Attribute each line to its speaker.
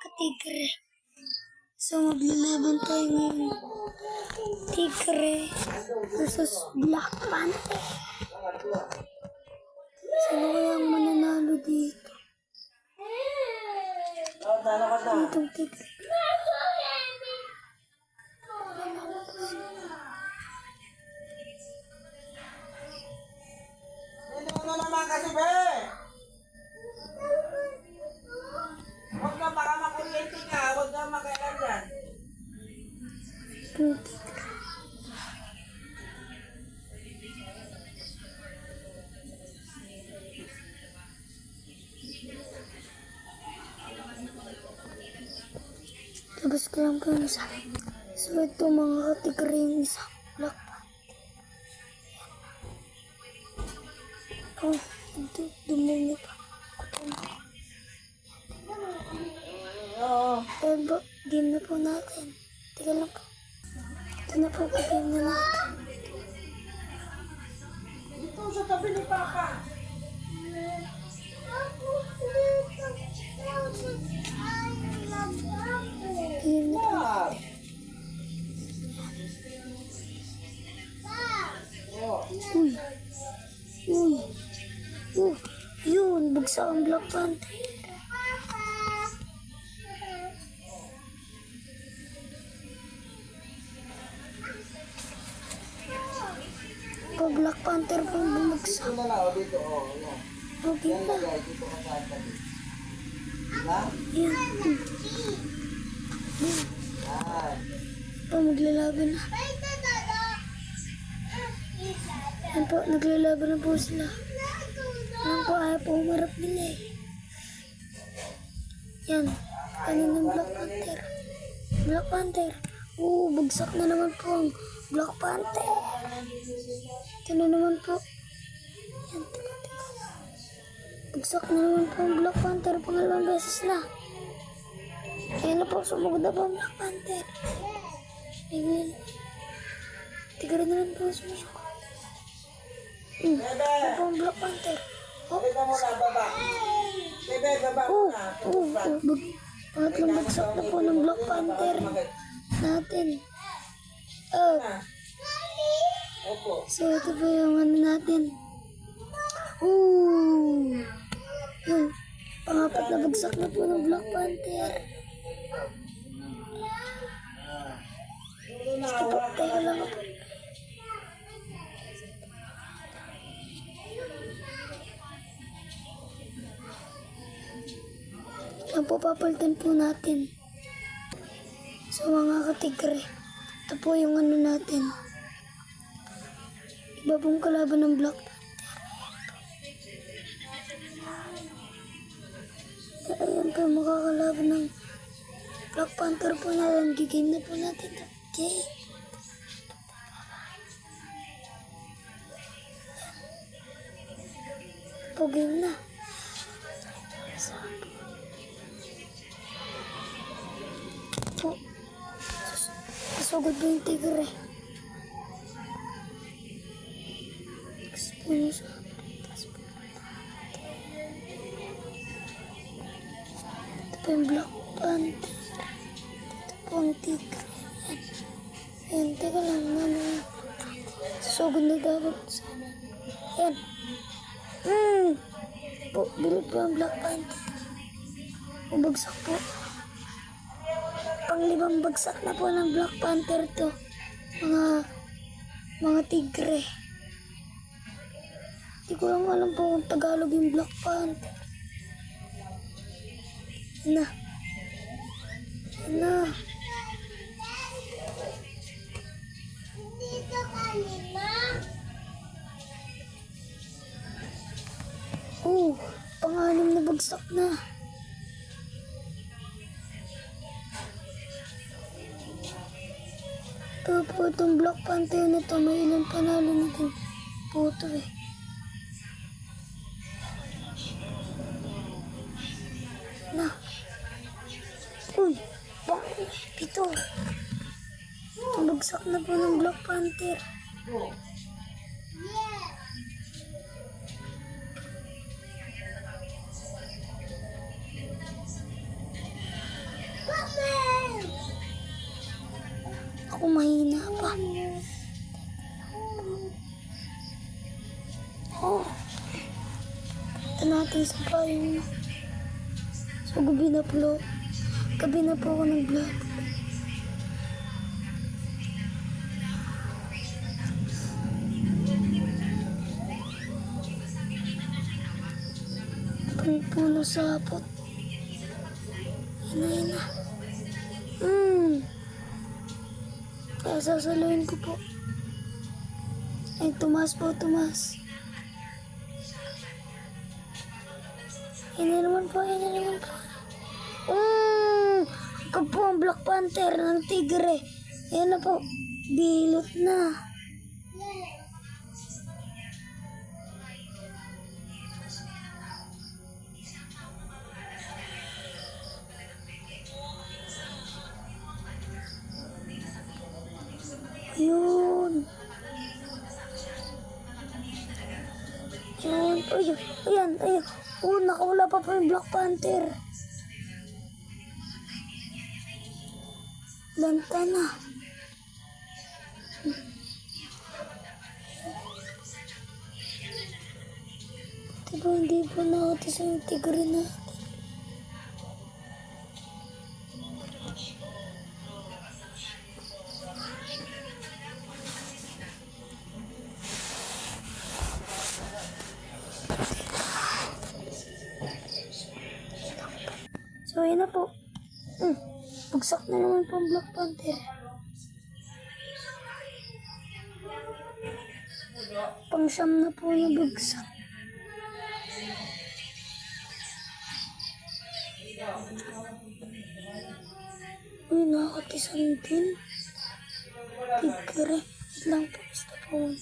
Speaker 1: katigre. So, maglalaban tayo ngayon. Tigre versus Black Panther. Sino kaya ang mananalo dito? Itong tigre.
Speaker 2: Ano naman kasi, be? Huwag ka baka makuryente ka. Huwag ka makailan dyan.
Speaker 1: Itong tigre. Labas ko lang po yung isa. So, ito mga katigre yung isa. Black Panther. Oh, ito. Dumili pa.
Speaker 2: Oo.
Speaker 1: Ayan po, game na po natin. Teka lang po. Ito na po, game na natin.
Speaker 2: Dito sa tabi ni Papa.
Speaker 1: Ayan na po. Uy. Uy. Yun, bagsak ang Black Panther. Po, Black Panther po ang bumagsak.
Speaker 2: Dito na lang. Dito. Oo. Yan.
Speaker 1: Okay
Speaker 2: Yan
Speaker 1: na.
Speaker 2: lagay. Dito ka sa tabi. Diba?
Speaker 1: Yan.
Speaker 2: Yan.
Speaker 1: Po, maglalaban na. Yan po, naglalaban na po sila. Yan po, ayaw po umarap nila eh. Yan, kaninang Black Panther. Black Panther. Bagsak na naman po ang Black Panther. Ito na naman po. Yan, teka. Bagsak na naman po ang Black Panther. Pangalawang beses na. Kaya na po, sumugod na po ang Black Panther. Ayan. Tigre na lang po sumusugod. Ito po ang Black Panther.
Speaker 2: Dito muna. Baba. Bebe, baba muna.
Speaker 1: Pangatlong bagsak na po ng Black Panther natin.
Speaker 2: Opo.
Speaker 1: So, ito po yung ano natin. Yun. Pangapat na bagsak na po ng Black Panther. Ito po, teka lang po. Yan po, papalitan po natin. So, mga katigre, ito po yung ano natin. Iba pong kalaban ng Black Panther. Ayan po, makakalaban ng Black Panther po natin. Gigame na po natin. Okay. Po, game na. Po. Kasugod po yung tigre. Ito po yung Black Panther. Ito po ang tigre. Ayan, teka lang. Susugod na dapat. Ayan. Po, bilid po ang Black Panther. Bagsak po. Pang-5 bagsak na po ng Black Panther to. Mga tigre. Hindi ko lang alam po kung Tagalog yung Black Panther. Yan na.
Speaker 3: Dito kanina.
Speaker 1: Pang-6 na bagsak na. Ito po itong Black Panther na to. May ilang panalo na din po ito eh. Na. Pito. Bagsak na po ng Black Panther. ko mahina pa. Oh. Ito natin sa payo. So, gabi na po ako nag-vlog. Puno sapot. Yan na. Kaya sasaluhin ko po. Ay, tumas po. Yan na naman po. Ito po ang Black Panther ng tigre. Yan na po. Bilot na. Ayun. Ayan. Oh, nakawala pa yung Black Panther. Lanta na. Diba hindi po nakatis ang tigre na. So, yun na po. Bugsak na naman po ang Black Panther. Pang-siyam na po na bugsak. Uy, nakakatisan din. Tigre. Wait lang po. Basta po.